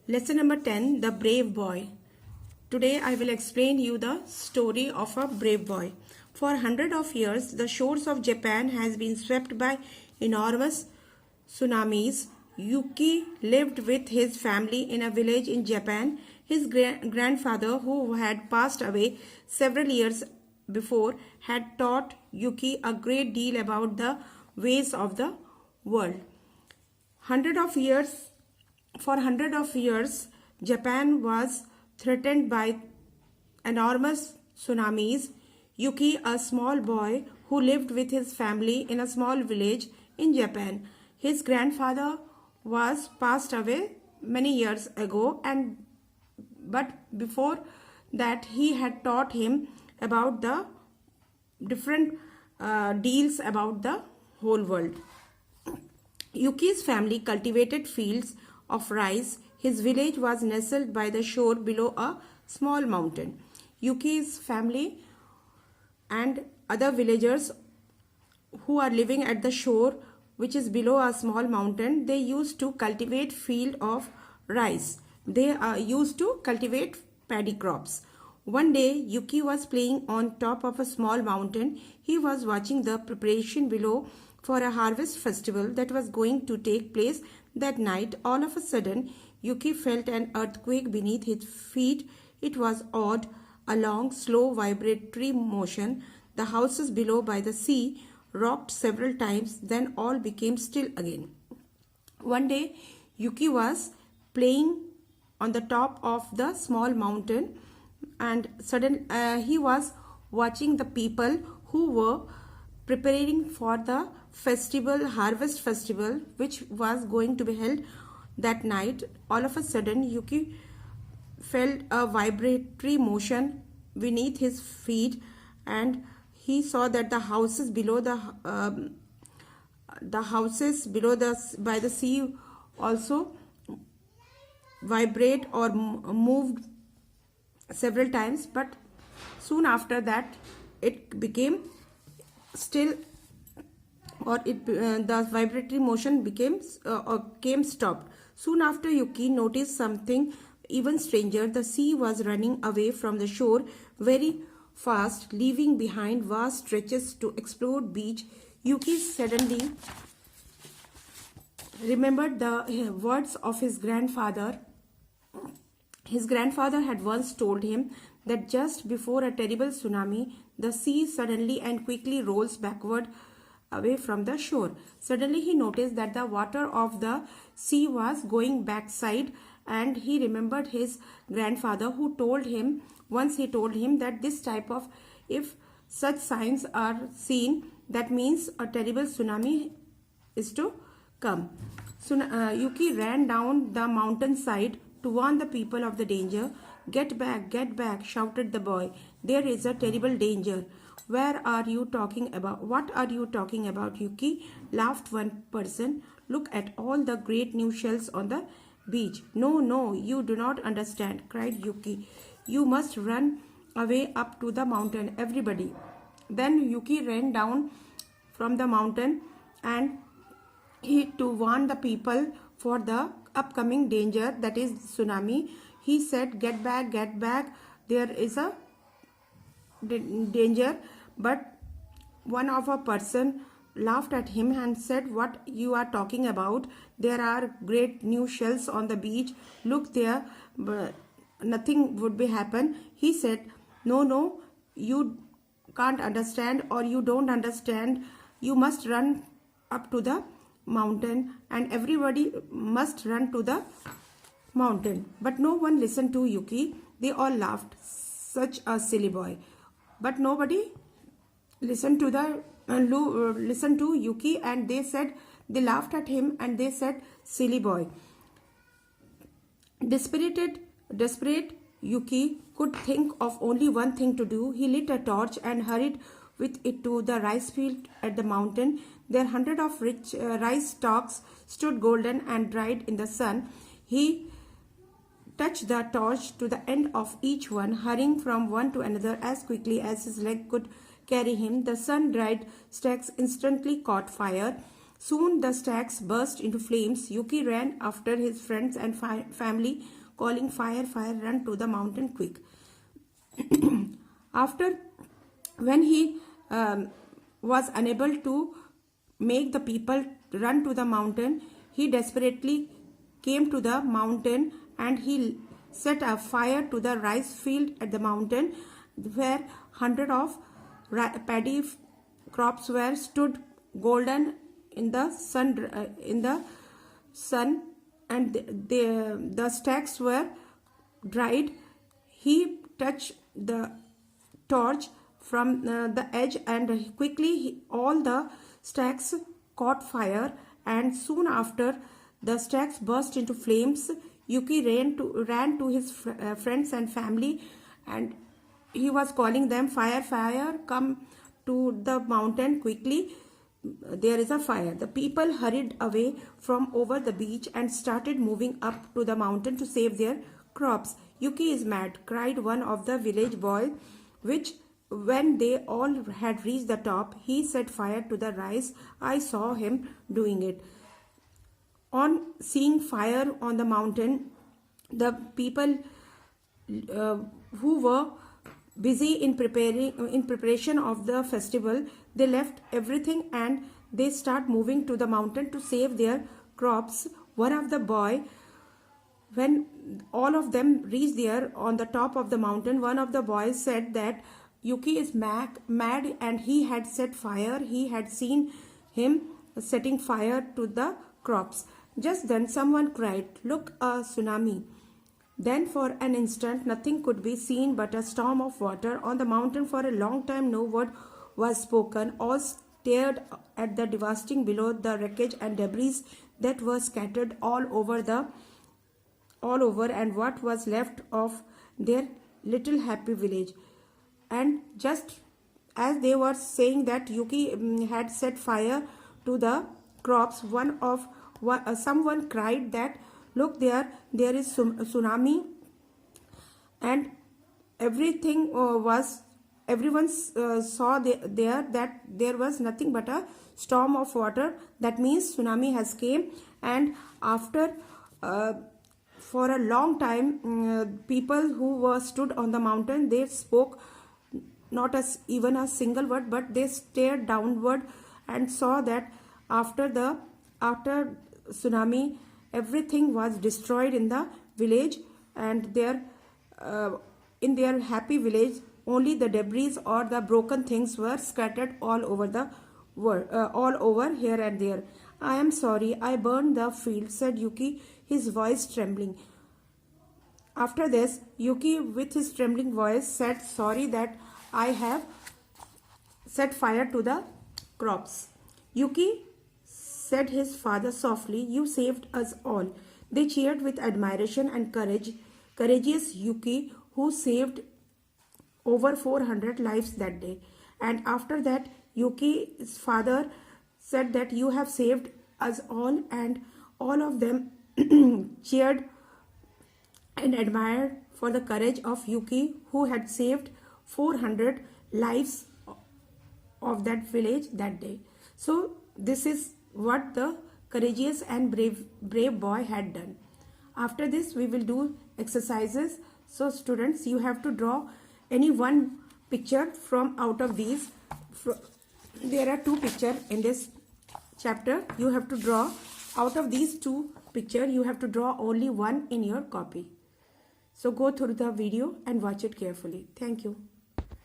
Lesson number 10, The Brave Boy. Today I will explain you the story of a brave boy. For hundreds of years, the shores of Japan has been swept by enormous tsunamis. Yuki lived with his family in a village in Japan. His grandfather, who had passed away several years before, had taught Yuki a great deal about the ways of the world. For hundreds of years, Japan was threatened by enormous tsunamis. Yuki, a small boy who lived with his family in a small village in Japan. His grandfather was passed away many years ago, but before that he had taught him about the different deals about the whole world. Yuki's family cultivated fields of rice. His village was nestled by the shore below a small mountain. Yuki's family and other villagers who are living at the shore, which is below a small mountain, they used to cultivate field of rice. They used to cultivate paddy crops. One day, Yuki was playing on top of a small mountain. He was watching the preparation below for a harvest festival that was going to take place that night. All of a sudden, Yuki felt an earthquake beneath his feet. It was odd, a long, slow, vibratory motion. The houses below by the sea rocked several times, then all became still again. One day, Yuki was playing on the top of the small mountain, and suddenly he was watching the people who were preparing for the harvest festival, which was going to be held that night. All of a sudden, Yuki felt a vibratory motion beneath his feet, and he saw that the houses below by the sea also vibrate or moved several times, but soon after that it became still, or the vibratory motion came stopped. Soon after, Yuki noticed something even stranger. The sea was running away from the shore very fast, leaving behind vast stretches to explored beach. Yuki suddenly remembered the words of his grandfather. His grandfather had once told him that just before a terrible tsunami, the sea suddenly and quickly rolls backward away from the shore. Suddenly he noticed that the water of the sea was going backside, and he remembered his grandfather who told him that this type of, if such signs are seen, that means a terrible tsunami is to come. Yuki ran down the mountainside to warn the people of the danger. Get back, shouted the boy. There is a terrible danger. What are you talking about, Yuki? Laughed one person. Look at all the great new shells on the beach. No, you do not understand, cried Yuki. You must run away up to the mountain, everybody. Then Yuki ran down from the mountain, and he to warn the people for the upcoming danger, that is tsunami. He said, get back, there is a danger. But one of a person laughed at him and said, what you are talking about? There are great new shells on the beach. Look there, nothing would be happen. He said, no, you can't understand, or you don't understand. You must run up to the mountain, and everybody must run to the mountain. But no one listened to Yuki. They all laughed. Such a silly boy. But nobody listened to Yuki, and they laughed at him, and they said, silly boy. Desperate, Yuki could think of only one thing to do. He lit a torch and hurried with it to the rice field at the mountain. There hundreds of rich rice stalks stood golden and dried in the sun. He touched the torch to the end of each one, hurrying from one to another as quickly as his leg could carry him. The sun-dried stalks instantly caught fire. Soon the stacks burst into flames. Yuki ran after his friends and family, calling, "Fire, fire, run to the mountain quick." After, when he was unable to make the people run to the mountain, he desperately came to the mountain and he set a fire to the rice field at the mountain, where hundred of paddy crops were stood golden in the sun, and the stacks were dried. He touched the torch from the edge, and quickly all the stacks caught fire, and soon after the stacks burst into flames. Yuki ran to his friends and family, and he was calling them, "Fire, fire, come to the mountain quickly. There is a fire." The people hurried away from over the beach and started moving up to the mountain to save their crops. "Yuki is mad," cried one of the village boys, which when they all had reached the top, he set fire to the rice. "I saw him doing it." On seeing fire on the mountain, the people who were busy in preparation of the festival, they left everything and they start moving to the mountain to save their crops. One of the boy, when all of them reached there on the top of the mountain, one of the boys said that Yuki is mad and he had set fire. He had seen him setting fire to the crops. Just then someone cried, "Look, a tsunami." Then for an instant nothing could be seen but a storm of water. On the mountain for a long time no word was spoken. All stared at the devastating below, the wreckage and debris that were scattered all over and what was left of their little happy village. And just as they were saying that Yuki had set fire to the crops, someone cried that, "Look, there is tsunami," and everyone saw there that there was nothing but a storm of water. That means tsunami has came. And after for a long time, people who were stood on the mountain, they spoke not even a single word, but they stared downward and saw that after tsunami, everything was destroyed in the village, and in their happy village only the debris or the broken things were scattered all over the world, all over here and there. "I am sorry, I burned the field," said Yuki, his voice trembling. After this, Yuki with his trembling voice said, "Sorry that I have set fire to the crops." "Yuki," said his father softly, "you saved us all." They cheered with admiration and courage. Courageous Yuki, who saved over 400 lives that day. And after that, Yuki's father said that, "You have saved us all," and all of them cheered and admired for the courage of Yuki, who had saved 400 lives of that village that day. So this is what the courageous and brave boy had done. After this, we will do exercises. So students, you have to draw any one picture from out of these. There are two pictures in this chapter. You have to draw out of these two pictures. You have to draw only one in your copy. So go through the video and watch it carefully. Thank you.